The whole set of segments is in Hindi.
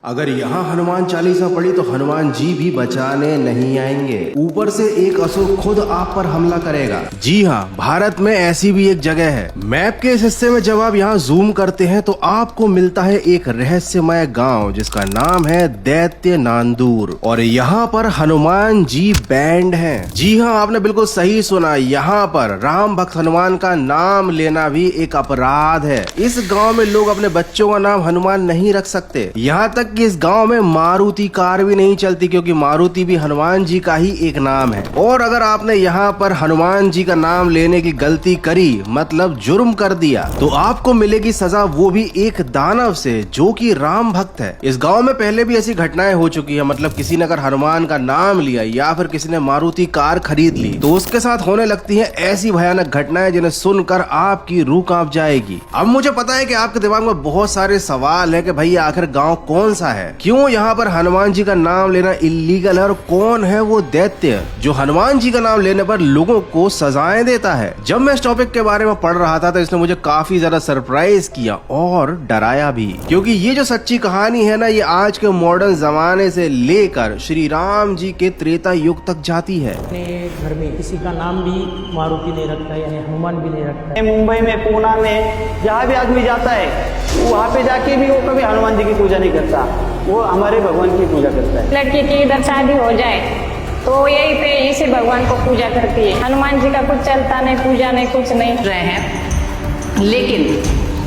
अगर यहाँ हनुमान चालीसा पड़ी तो हनुमान जी भी बचाने नहीं आएंगे। ऊपर से एक असुर खुद आप पर हमला करेगा। जी हाँ, भारत में ऐसी भी एक जगह है। मैप के इस हिस्से में जब आप यहाँ जूम करते हैं तो आपको मिलता है एक रहस्यमय गांव जिसका नाम है दैत्य नांदूर, और यहाँ पर हनुमान जी बैंड हैं। जी हाँ, आपने बिल्कुल सही सुना, यहाँ पर राम भक्त हनुमान का नाम लेना भी एक अपराध है। इस गाँव में लोग अपने बच्चों का नाम हनुमान नहीं रख सकते। यहाँ तक कि इस गांव में मारुति कार भी नहीं चलती, क्योंकि मारुति भी हनुमान जी का ही एक नाम है। और अगर आपने यहाँ पर हनुमान जी का नाम लेने की गलती करी, मतलब जुर्म कर दिया, तो आपको मिलेगी सजा, वो भी एक दानव से जो कि राम भक्त है। इस गांव में पहले भी ऐसी घटनाएं हो चुकी है, मतलब किसी ने अगर हनुमान का नाम लिया या फिर किसी ने मारुति कार खरीद ली तो उसके साथ होने लगती है ऐसी भयानक घटनाएं जिन्हें सुनकर आपकी रूह कांप जाएगी। अब मुझे पता है कि आपके दिमाग में बहुत सारे सवाल है कि भैया आखिर गाँव कौन सा है, क्यों यहाँ पर हनुमान जी का नाम लेना इलीगल है, और कौन है वो दैत्य जो हनुमान जी का नाम लेने पर लोगों को सजाएं देता है। जब मैं इस टॉपिक के बारे में पढ़ रहा था तो इसने मुझे काफी ज्यादा सरप्राइज किया और डराया भी, क्योंकि ये जो सच्ची कहानी है ना, ये आज के मॉडर्न जमाने से लेकर श्री राम जी के त्रेता युग तक जाती है। अपने घर में किसी का नाम भी मारुति नहीं रखता है, यानी हनुमान भी नहीं रखता है। मुंबई में, पूना में, जहाँ भी आदमी जाता है वहाँ पे जाके भी वो कभी हनुमान जी की पूजा नहीं करता, वो हमारे भगवान की पूजा करता है। लड़की की इधर शादी हो जाए तो यही पे इसी भगवान को पूजा करती है। हनुमान जी का कुछ चलता नहीं, पूजा नहीं, कुछ नहीं रहे हैं, लेकिन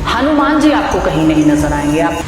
हनुमान जी आपको कहीं नहीं नजर आएंगे। आप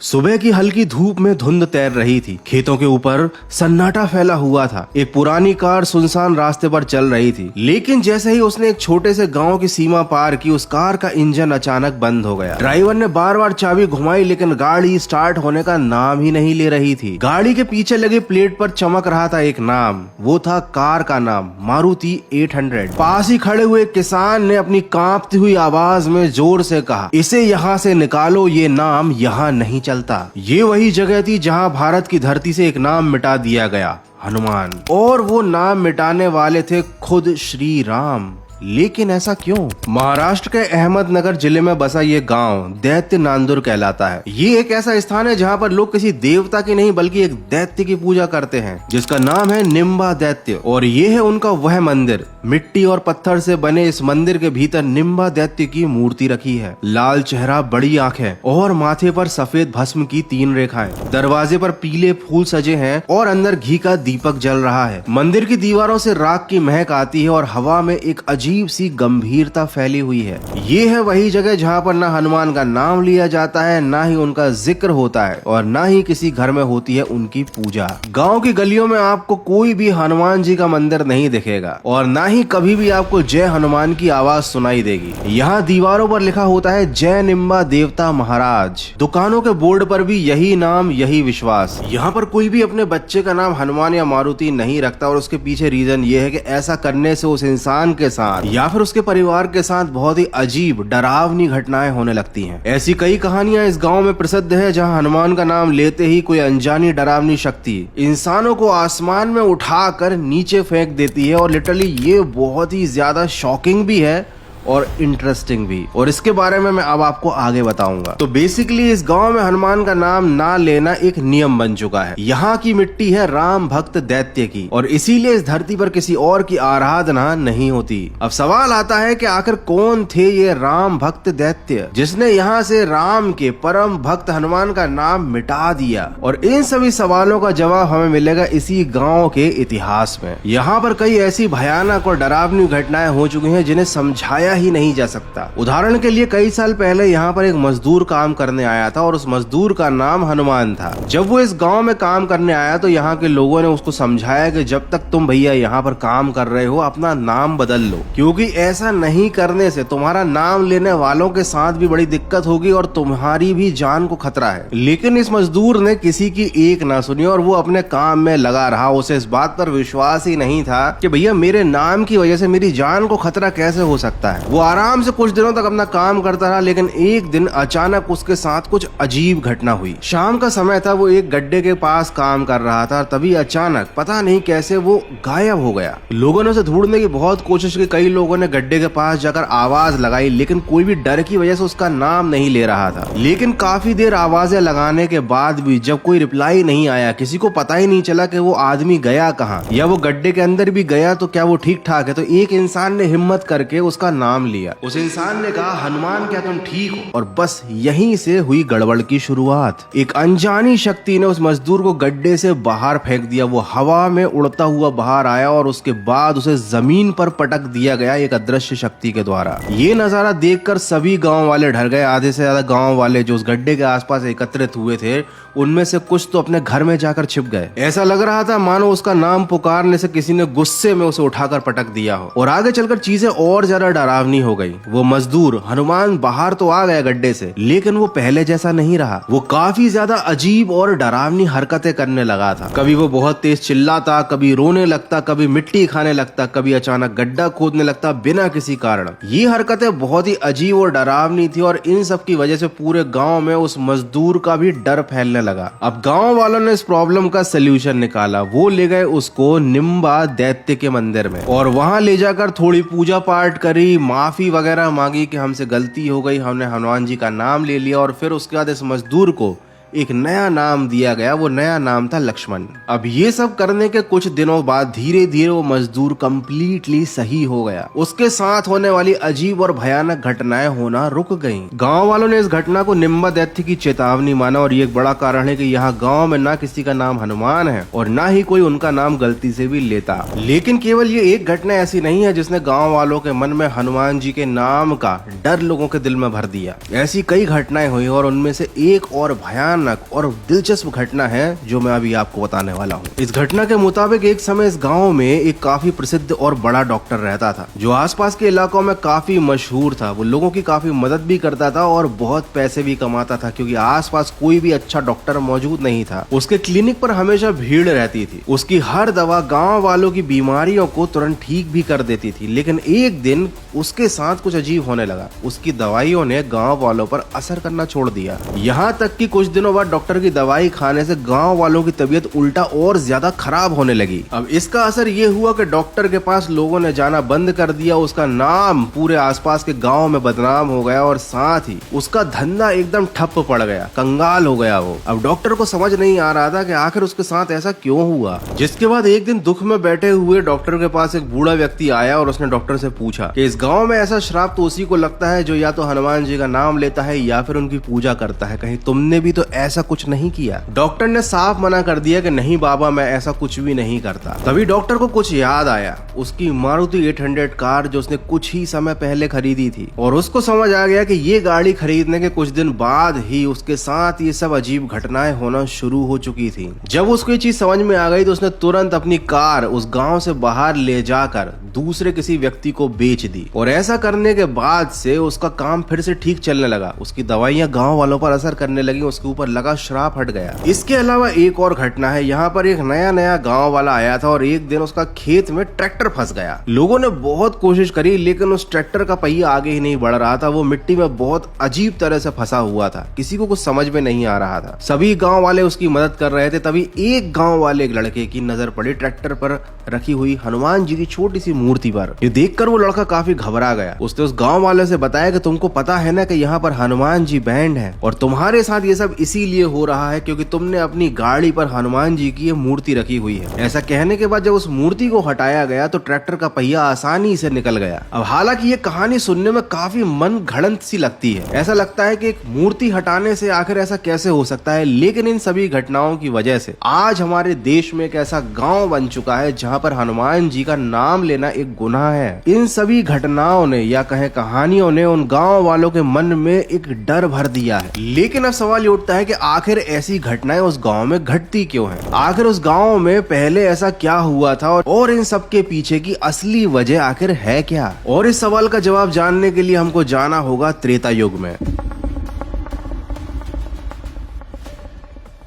सुबह की हल्की धूप में धुंध तैर रही थी। खेतों के ऊपर सन्नाटा फैला हुआ था। एक पुरानी कार सुनसान रास्ते पर चल रही थी, लेकिन जैसे ही उसने एक छोटे से गांव की सीमा पार की, उस कार का इंजन अचानक बंद हो गया। ड्राइवर ने बार बार चाबी घुमाई, लेकिन गाड़ी स्टार्ट होने का नाम ही नहीं ले रही थी। गाड़ी के पीछे लगे प्लेट पर चमक रहा था एक नाम, वो था कार का नाम, मारुति 800। पास ही खड़े हुए किसान ने अपनी कांपती हुई आवाज में जोर से कहा, इसे यहाँ से निकालो, ये नाम यहाँ नहीं चलता। ये वही जगह थी जहां भारत की धरती से एक नाम मिटा दिया गया, हनुमान। और वो नाम मिटाने वाले थे खुद श्री राम। लेकिन ऐसा क्यों? महाराष्ट्र के अहमदनगर जिले में बसा ये गांव दैत्य नांदूर कहलाता है। ये एक ऐसा स्थान है जहां पर लोग किसी देवता की नहीं बल्कि एक दैत्य की पूजा करते हैं, जिसका नाम है निम्बा दैत्य। और ये है उनका वह मंदिर। मिट्टी और पत्थर से बने इस मंदिर के भीतर निम्बा दैत्य की मूर्ति रखी है। लाल चेहरा, बड़ी आंखें और माथे पर सफेद भस्म की 3 रेखाएं। दरवाजे पर पीले फूल सजे हैं और अंदर घी का दीपक जल रहा है। मंदिर की दीवारों से राख की महक आती है और हवा में एक अजीब सी गंभीरता फैली हुई है। ये है वही जगह जहाँ पर ना हनुमान का नाम लिया जाता है, ना ही उनका जिक्र होता है, और ना ही किसी घर में होती है उनकी पूजा। गांव की गलियों में आपको कोई भी हनुमान जी का मंदिर नहीं दिखेगा, और ना ही कभी भी आपको जय हनुमान की आवाज सुनाई देगी। यहाँ दीवारों पर लिखा होता है जय निम्बा देवता महाराज। दुकानों के बोर्ड पर भी यही नाम, यही विश्वास। यहाँ पर कोई भी अपने बच्चे का नाम हनुमान या मारुति नहीं रखता, और उसके पीछे रीजन ये है कि ऐसा करने से उस इंसान के साथ या फिर उसके परिवार के साथ बहुत ही अजीब, डरावनी घटनाएं होने लगती हैं। ऐसी कई कहानियां इस गांव में प्रसिद्ध है, जहां हनुमान का नाम लेते ही कोई अनजानी डरावनी शक्ति इंसानों को आसमान में उठाकर नीचे फेंक देती है। और लिटरली ये बहुत ही ज्यादा शॉकिंग भी है और इंटरेस्टिंग भी, और इसके बारे में मैं अब आपको आगे बताऊंगा। तो बेसिकली इस गांव में हनुमान का नाम ना लेना एक नियम बन चुका है। यहाँ की मिट्टी है राम भक्त दैत्य की, और इसीलिए इस धरती पर किसी और की आराधना नहीं होती। अब सवाल आता है कि आखिर कौन थे ये राम भक्त दैत्य जिसने यहाँ से राम के परम भक्त हनुमान का नाम मिटा दिया? और इन सभी सवालों का जवाब हमें मिलेगा इसी गाँव के इतिहास में। यहाँ पर कई ऐसी भयानक और डरावनी घटनाएं हो चुकी है जिन्हें समझाया ही नहीं जा सकता। उदाहरण के लिए कई साल पहले यहाँ पर एक मजदूर काम करने आया था, और उस मजदूर का नाम हनुमान था। जब वो इस गांव में काम करने आया तो यहाँ के लोगों ने उसको समझाया कि जब तक तुम भैया यहाँ पर काम कर रहे हो अपना नाम बदल लो, क्योंकि ऐसा नहीं करने से तुम्हारा नाम लेने वालों के साथ भी बड़ी दिक्कत होगी और तुम्हारी भी जान को खतरा है। लेकिन इस मजदूर ने किसी की एक ना सुनी और वो अपने काम में लगा रहा। उसे इस बात पर विश्वास ही नहीं था कि भैया मेरे नाम की वजह से मेरी जान को खतरा कैसे हो सकता है। है। वो आराम से कुछ दिनों तक अपना काम करता रहा, लेकिन एक दिन अचानक उसके साथ कुछ अजीब घटना हुई। शाम का समय था, वो एक गड्ढे के पास काम कर रहा था, तभी अचानक पता नहीं कैसे वो गायब हो गया। लोगों ने उसे ढूंढने की बहुत कोशिश की, कई लोगों ने गड्ढे के पास जाकर आवाज लगाई, लेकिन कोई भी डर की वजह से उसका नाम नहीं ले रहा था। लेकिन काफी देर आवाजें लगाने के बाद भी जब कोई रिप्लाई नहीं आया, किसी को पता ही नहीं चला कि वो आदमी गया कहाँ, या वो गड्ढे के अंदर भी गया तो क्या वो ठीक ठाक है, तो एक इंसान ने हिम्मत करके उसका नाम लिया। उस इंसान ने कहा, हनुमान क्या तुम ठीक हो? और बस यहीं से हुई गड़बड़ की शुरुआत। एक अनजानी शक्ति ने उस मजदूर को गड्ढे से बाहर फेंक दिया। वो हवा में उड़ता हुआ बाहर आया और उसके बाद उसे जमीन पर पटक दिया गया एक अदृश्य शक्ति के द्वारा। ये नजारा देखकर सभी गांव वाले डर गए। आधे से ज्यादा गांव वाले जो उस गड्ढे के आसपास एकत्रित हुए थे, उनमें से कुछ तो अपने घर में जाकर छिप गए। ऐसा लग रहा था मानो उसका नाम पुकारने से किसी ने गुस्से में उसे उठाकर पटक दिया हो। और आगे चलकर चीजें और ज्यादा डरावनी हो गई। वो मजदूर हनुमान बाहर तो आ गया गड्ढे से, लेकिन वो पहले जैसा नहीं रहा। वो काफी ज्यादा अजीब और डरावनी हरकतें करने लगा था। कभी वो बहुत तेज चिल्लाता, कभी रोने लगता, कभी मिट्टी खाने लगता, कभी अचानक गड्ढा खोदने लगता बिना किसी कारण। ये हरकतें बहुत ही अजीब और डरावनी थी और इन सब की वजह से पूरे गांव में उस मजदूर का भी डर फैलने लगा। अब गांव वालों ने इस प्रॉब्लम का सलूशन निकाला। वो ले गए उसको निम्बा दैत्य के मंदिर में और वहां ले जाकर थोड़ी पूजा पाठ करी, माफी वगैरह मांगी कि हमसे गलती हो गई, हमने हनुमान जी का नाम ले लिया। और फिर उसके बाद इस मजदूर को एक नया नाम दिया गया। वो नया नाम था लक्ष्मण। अब ये सब करने के कुछ दिनों बाद धीरे धीरे वो मजदूर कंप्लीटली सही हो गया। उसके साथ होने वाली अजीब और भयानक घटनाएं होना रुक गईं। गांव वालों ने इस घटना को निम्बा दैत्य की चेतावनी माना और ये एक बड़ा कारण है कि यहाँ गांव में ना किसी का नाम हनुमान है और ना ही कोई उनका नाम गलती से भी लेता। लेकिन केवल ये एक घटना ऐसी नहीं है जिसने गाँव वालों के मन में हनुमान जी के नाम का डर लोगों के दिल में भर दिया। ऐसी कई घटनाएं हुई और उनमें से एक और भयानक और दिलचस्प घटना है जो मैं अभी आपको बताने वाला हूँ। इस घटना के मुताबिक एक समय इस गांव में एक काफी प्रसिद्ध और बड़ा डॉक्टर रहता था, जो आसपास के इलाकों में काफी मशहूर था। वो लोगों की काफी मदद भी करता था और बहुत पैसे भी कमाता था, क्योंकि आसपास कोई भी अच्छा डॉक्टर मौजूद नहीं था। उसके क्लिनिक पर हमेशा भीड़ रहती थी। उसकी हर दवा गाँव वालों की बीमारियों को तुरंत ठीक भी कर देती थी। लेकिन एक दिन उसके साथ कुछ अजीब होने लगा। उसकी दवाइयों ने गाँव वालों पर असर करना छोड़ दिया। यहाँ तक कि कुछ दिनों बाद डॉक्टर की दवाई खाने से गांव वालों की तबीयत उल्टा और ज्यादा खराब होने लगी। अब इसका असर ये हुआ कि डॉक्टर के पास लोगों ने जाना बंद कर दिया। उसका नाम पूरे आसपास के गांव में बदनाम हो गया और साथ ही उसका धंधा एकदम ठप पड़ गया, कंगाल हो गया वो। अब डॉक्टर को समझ नहीं आ रहा था कि आखिर उसके साथ ऐसा क्यों हुआ। जिसके बाद एक दिन दुख में बैठे हुए डॉक्टर के पास एक बूढ़ा व्यक्ति आया और उसने डॉक्टर से पूछा कि इस गाँव में ऐसा श्राप तो उसी को लगता है जो या तो हनुमान जी का नाम लेता है या फिर उनकी पूजा करता है। कहीं तुमने भी तो ऐसा कुछ नहीं किया? डॉक्टर ने साफ मना कर दिया कि नहीं बाबा, मैं ऐसा कुछ भी नहीं करता। तभी डॉक्टर को कुछ याद आया, उसकी मारुति 800 कार जो उसने कुछ ही समय पहले खरीदी थी। और उसको समझ आ गया कि ये गाड़ी खरीदने के कुछ दिन बाद ही उसके साथ ये सब अजीब घटनाएं होना शुरू हो चुकी थी। जब उसको ये चीज समझ में आ गई तो उसने तुरंत अपनी कार उस गाँव से बाहर ले जाकर दूसरे किसी व्यक्ति को बेच दी। और ऐसा करने के बाद से उसका काम फिर से ठीक चलने लगा। उसकी दवाइयां गाँव वालों पर असर करने लगी, उसके ऊपर लगा श्राप हट गया। इसके अलावा एक और घटना है। यहाँ पर एक नया गांव वाला आया था और एक दिन उसका खेत में ट्रैक्टर फंस गया। लोगों ने बहुत कोशिश करी, लेकिन उस ट्रैक्टर का पहिया आगे ही नहीं बढ़ रहा था। वो मिट्टी में बहुत अजीब तरह से फंसा हुआ था। किसी को कुछ समझ में नहीं आ रहा था। सभी गांव वाले उसकी मदद कर रहे थे। तभी एक गांव वाले एक लड़के की नजर पड़ी ट्रैक्टर पर रखी हुई हनुमान जी की छोटी सी मूर्ति पर। ये देखकर वो लड़का काफी घबरा गया। उसने उस गाँव वाले से बताया कि तुमको पता है ना कि यहाँ पर हनुमान जी बैंड है और तुम्हारे साथ ये सब इसीलिए हो रहा है क्योंकि तुमने अपनी गाड़ी पर हनुमान जी की ये मूर्ति रखी हुई है। ऐसा कहने के बाद जब उस मूर्ति को हटाया गया तो ट्रैक्टर का पहिया आसानी से निकल गया। अब हालांकि ये कहानी सुनने में काफी मन घड़ंत सी लगती है। ऐसा लगता है कि एक मूर्ति हटाने से आखिर ऐसा कैसे हो सकता है, लेकिन इन सभी घटनाओं की वजह से आज हमारे देश में एक ऐसा गाँव बन चुका है जहाँ पर हनुमान जी का नाम लेना एक गुनाह है। इन सभी घटनाओं ने या कहे कहानियों ने उन गाँव वालों के मन में एक डर भर दिया है। लेकिन अब सवाल ये उठता है कि आखिर ऐसी घटनाएं उस गांव में घटती क्यों हैं? आखिर उस गांव में पहले ऐसा क्या हुआ था और इन सब के पीछे की असली वजह आखिर है क्या? और इस सवाल का जवाब जानने के लिए हमको जाना होगा त्रेता युग में।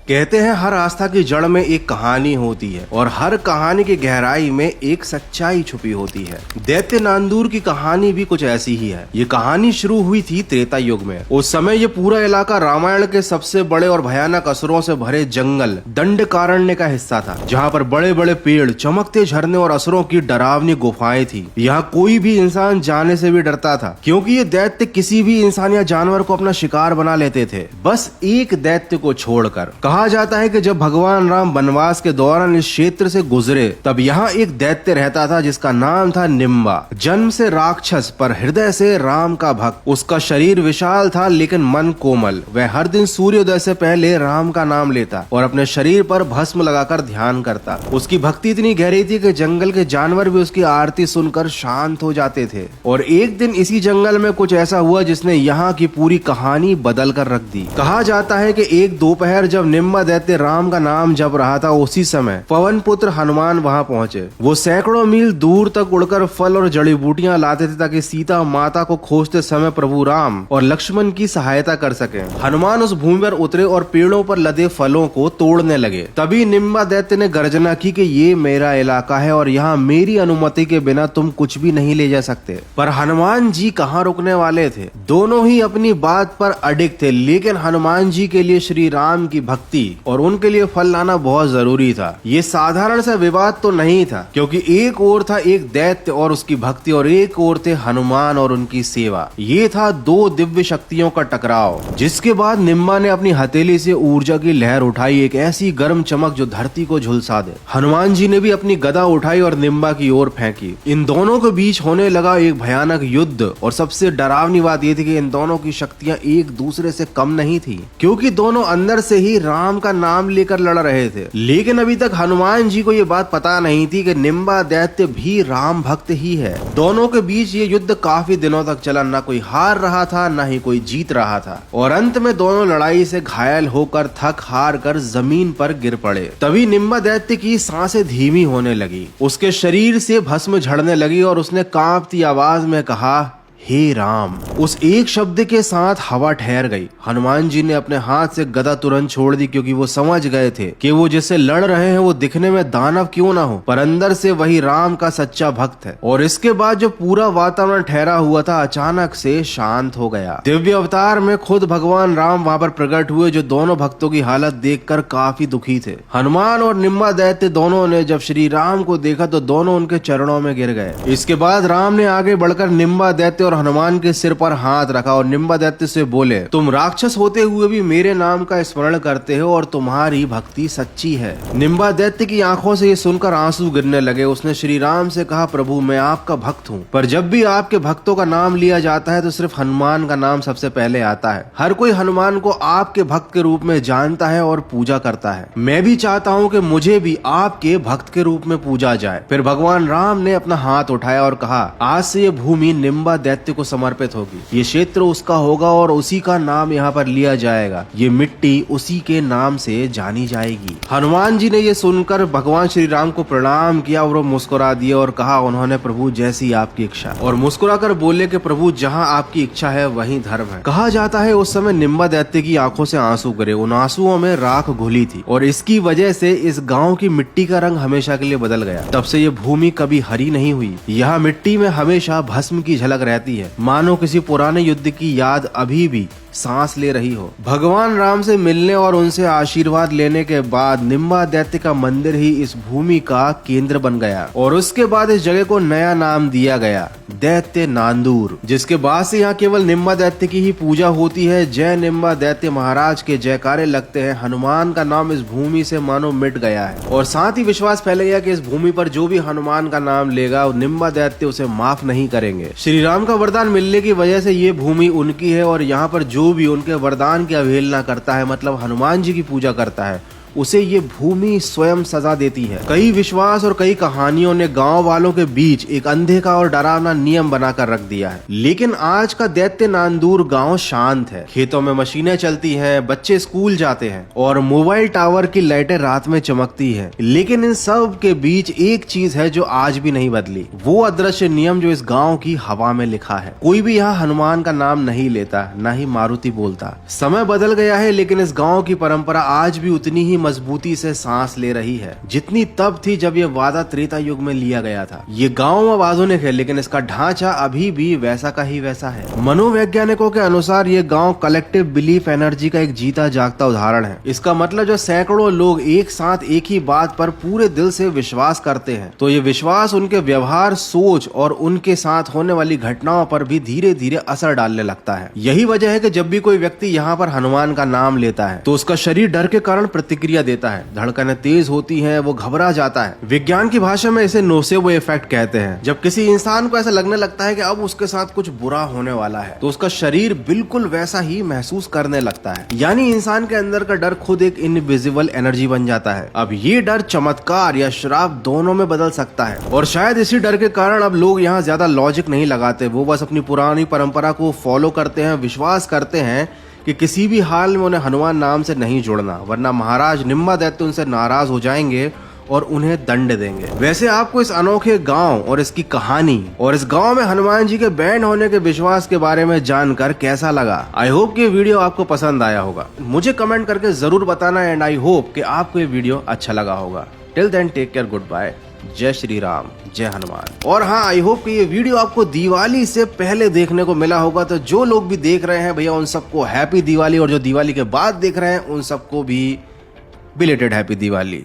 कहते हैं हर आस्था की जड़ में एक कहानी होती है और हर कहानी की गहराई में एक सच्चाई छुपी होती है। दैत्य नांदूर की कहानी भी कुछ ऐसी ही है। ये कहानी शुरू हुई थी त्रेता युग में। उस समय ये पूरा इलाका रामायण के सबसे बड़े और भयानक असुरों से भरे जंगल दंडकारण्य का हिस्सा था, जहाँ पर बड़े बड़े पेड़, चमकते झरने और असुरों की डरावनी गुफाएं थी। यहाँ कोई भी इंसान जाने से भी डरता था, क्योंकि ये दैत्य किसी भी इंसान या जानवर को अपना शिकार बना लेते थे, बस एक दैत्य को छोड़कर। कहा जाता है कि जब भगवान राम वनवास के दौरान इस क्षेत्र से गुजरे, तब यहाँ एक दैत्य रहता था जिसका नाम था निम्बा। जन्म से राक्षस पर हृदय से राम का भक्त। उसका शरीर विशाल था लेकिन मन कोमल। वह हर दिन सूर्योदय से पहले राम का नाम लेता और अपने शरीर पर भस्म लगाकर ध्यान करता। उसकी भक्ति इतनी गहरी थी कि जंगल के जानवर भी उसकी आरती सुनकर शांत हो जाते थे। और एक दिन इसी जंगल में कुछ ऐसा हुआ जिसने यहाँ की पूरी कहानी बदल कर रख दी। कहा जाता है कि एक दोपहर जब निम्बा दैत्य राम का नाम जप रहा था, उसी समय पवन पुत्र हनुमान वहाँ पहुँचे। वो सैकड़ों मील दूर तक उड़कर फल और जड़ी बूटियां लाते थे ताकि सीता माता को खोजते समय प्रभु राम और लक्ष्मण की सहायता कर सके। हनुमान उस भूमि पर उतरे और पेड़ों पर लदे फलों को तोड़ने लगे। तभी निम्बा दैत्य ने गर्जना की कि ये मेरा इलाका है और यहाँ मेरी अनुमति के बिना तुम कुछ भी नहीं ले जा सकते। पर हनुमान जी कहाँ रुकने वाले थे। दोनों ही अपनी बात पर अडिग थे, लेकिन हनुमान जी के लिए श्री राम की भक्ति और उनके लिए फल लाना बहुत जरूरी था। ये साधारण सा विवाद तो नहीं था, क्योंकि एक ओर था एक दैत्य और उसकी भक्ति और एक ओर थे हनुमान और उनकी सेवा। ये था दो दिव्य शक्तियों का टकराव, जिसके बाद निम्बा ने अपनी हथेली से ऊर्जा की लहर उठाई, एक ऐसी गर्म चमक जो धरती को झुलसा दे। हनुमान जी ने भी अपनी गदा उठाई और निम्बा की ओर फेंकी। इन दोनों के बीच होने लगा एक भयानक युद्ध। और सबसे डरावनी बात यह थी कि इन दोनों की शक्तियां एक दूसरे से कम नहीं थी, क्योंकि दोनों अंदर से ही राम का नाम लेकर लड़ रहे थे। लेकिन अभी तक हनुमान जी को ये बात पता नहीं थी कि निम्बा दैत्य भी राम भक्त ही है। दोनों के बीच ये युद्ध काफी दिनों तक चला। न कोई हार रहा था, न ही कोई जीत रहा था। और अंत में दोनों लड़ाई से घायल होकर थक हार कर जमीन पर गिर पड़े। तभी निम्बा दैत्य की सांसें धीमी होने लगी, उसके शरीर से भस्म झड़ने लगी और उसने कांपती आवाज में कहा, हे राम। उस एक शब्द के साथ हवा ठहर गई। हनुमान जी ने अपने हाथ से गदा तुरंत छोड़ दी, क्योंकि वो समझ गए थे कि वो जिससे लड़ रहे हैं वो दिखने में दानव क्यों ना हो, पर अंदर से वही राम का सच्चा भक्त है। और इसके बाद जो पूरा वातावरण ठहरा हुआ था अचानक से शांत हो गया। दिव्य अवतार में खुद भगवान राम वहाँ पर प्रकट हुए, जो दोनों भक्तों की हालत देखकर काफी दुखी थे। हनुमान और निम्बा दैत्य दोनों ने जब श्री राम को देखा तो दोनों उनके चरणों में गिर गए। इसके बाद राम ने आगे बढ़कर निम्बा दैत्य और हनुमान के सिर पर हाथ रखा और निम्बा दैत्य से बोले, तुम राक्षस होते हुए भी मेरे नाम का स्मरण करते हो और तुम्हारी भक्ति सच्ची है। निम्बा दैत्य की आंखों से ये सुनकर आंसू गिरने लगे। उसने श्री राम से कहा, प्रभु मैं आपका भक्त हूँ, पर जब भी आपके भक्तों का नाम लिया जाता है तो सिर्फ हनुमान का नाम सबसे पहले आता है। हर कोई हनुमान को आपके भक्त के रूप में जानता है और पूजा करता है। मैं भी चाहता हूँ कि मुझे भी आपके भक्त के रूप में पूजा जाए। फिर भगवान राम ने अपना हाथ उठाया और कहा, आज से ये भूमि निम्बा दैत्य को समर्पित होगी। ये क्षेत्र उसका होगा और उसी का नाम यहाँ पर लिया जाएगा। ये मिट्टी उसी के नाम से जानी जाएगी। हनुमान जी ने ये सुनकर भगवान श्री राम को प्रणाम किया और वो मुस्कुरा दिया और कहा, उन्होंने प्रभु जैसी आपकी इच्छा, और मुस्कुराकर बोले कि प्रभु जहाँ आपकी इच्छा है वहीं धर्म है। कहा जाता है उस समय निम्बा दैत्य की आंखों से आंसू गिरे। उन आंसुओं में राख घुली थी और इसकी वजह से इस गाँव की मिट्टी का रंग हमेशा के लिए बदल गया। तब से ये भूमि कभी हरी नहीं हुई। यहाँ मिट्टी में हमेशा भस्म की झलक रहती है, मानो किसी पुराने युद्ध की याद अभी भी सांस ले रही हो। भगवान राम से मिलने और उनसे आशीर्वाद लेने के बाद निम्बा दैत्य का मंदिर ही इस भूमि का केंद्र बन गया और उसके बाद इस जगह को नया नाम दिया गया, दैत्य नांदूर, जिसके बाद से यहाँ केवल निम्बा दैत्य की ही पूजा होती है। जय निम्बा दैत्य महाराज के जयकारे लगते हैं। हनुमान का नाम इस भूमि से मानो मिट गया है और साथ ही विश्वास फैल गया कि इस भूमि पर जो भी हनुमान का नाम लेगा निम्बा दैत्य उसे माफ नहीं करेंगे। श्री राम का वरदान मिलने की वजह से ये भूमि उनकी है और यहाँ पर जो भी उनके वरदान की अवहेलना करता है, मतलब हनुमान जी की पूजा करता है, उसे ये भूमि स्वयं सजा देती है। कई विश्वास और कई कहानियों ने गांव वालों के बीच एक अंधे का और डरावना नियम बनाकर रख दिया है। लेकिन आज का दैत्य नांदूर गांव शांत है। खेतों में मशीनें चलती हैं, बच्चे स्कूल जाते हैं और मोबाइल टावर की लाइटें रात में चमकती है। लेकिन इन सब के बीच एक चीज है जो आज भी नहीं बदली, वो अदृश्य नियम जो इस गांव की हवा में लिखा है। कोई भी यहाँ हनुमान का नाम नहीं लेता, ना ही मारुति बोलता। समय बदल गया है लेकिन इस गांव की परंपरा आज भी उतनी ही मजबूती से सांस ले रही है जितनी तब थी जब ये वादा त्रेता युग में लिया गया था। ये गांव अब आधुनिक है लेकिन इसका ढांचा अभी भी वैसा का ही वैसा है। मनोवैज्ञानिकों के अनुसार ये गांव कलेक्टिव बिलीफ एनर्जी का एक जीता जागता उदाहरण है। इसका मतलब जो सैकड़ों लोग एक साथ एक ही बात पर पूरे दिल से विश्वास करते हैं तो ये विश्वास उनके व्यवहार, सोच और उनके साथ होने वाली घटनाओं पर भी धीरे धीरे असर डालने लगता है। यही वजह है कि जब भी कोई व्यक्ति यहाँ पर हनुमान का नाम लेता है तो उसका शरीर डर के कारण प्रतिक्रिया देता है, धड़कनें तेज होती हैं, वो घबरा जाता है। विज्ञान की भाषा में इसे नोसेबो इफेक्ट कहते हैं। जब किसी इंसान को ऐसा लगने लगता है कि अब उसके साथ कुछ बुरा होने वाला है तो उसका शरीर बिल्कुल वैसा ही महसूस करने लगता है। यानी इंसान के अंदर का डर खुद एक इनविजिबल एनर्जी बन जाता है। अब ये डर चमत्कार या श्राप दोनों में बदल सकता है और शायद इसी डर के कारण अब लोग यहाँ ज्यादा लॉजिक नहीं लगाते, वो बस अपनी पुरानी परंपरा को फॉलो करते हैं, विश्वास करते हैं कि किसी भी हाल में उन्हें हनुमान नाम से नहीं जुड़ना वरना महाराज निम्बा दैत्य उनसे नाराज हो जाएंगे और उन्हें दंड देंगे। वैसे आपको इस अनोखे गांव और इसकी कहानी और इस गांव में हनुमान जी के बैंड होने के विश्वास के बारे में जानकर कैसा लगा? आई होप कि ये वीडियो आपको पसंद आया होगा। मुझे कमेंट करके जरूर बताना एंड आई होप कि आपको ये वीडियो अच्छा लगा होगा। Till then take care, good bye, जय श्री राम, जय हनुमान। और हाँ, आई होप कि ये वीडियो आपको दिवाली से पहले देखने को मिला होगा। तो जो लोग भी देख रहे हैं भैया उन सबको हैप्पी दिवाली और जो दिवाली के बाद देख रहे हैं उन सबको भी बिलेटेड हैप्पी दिवाली।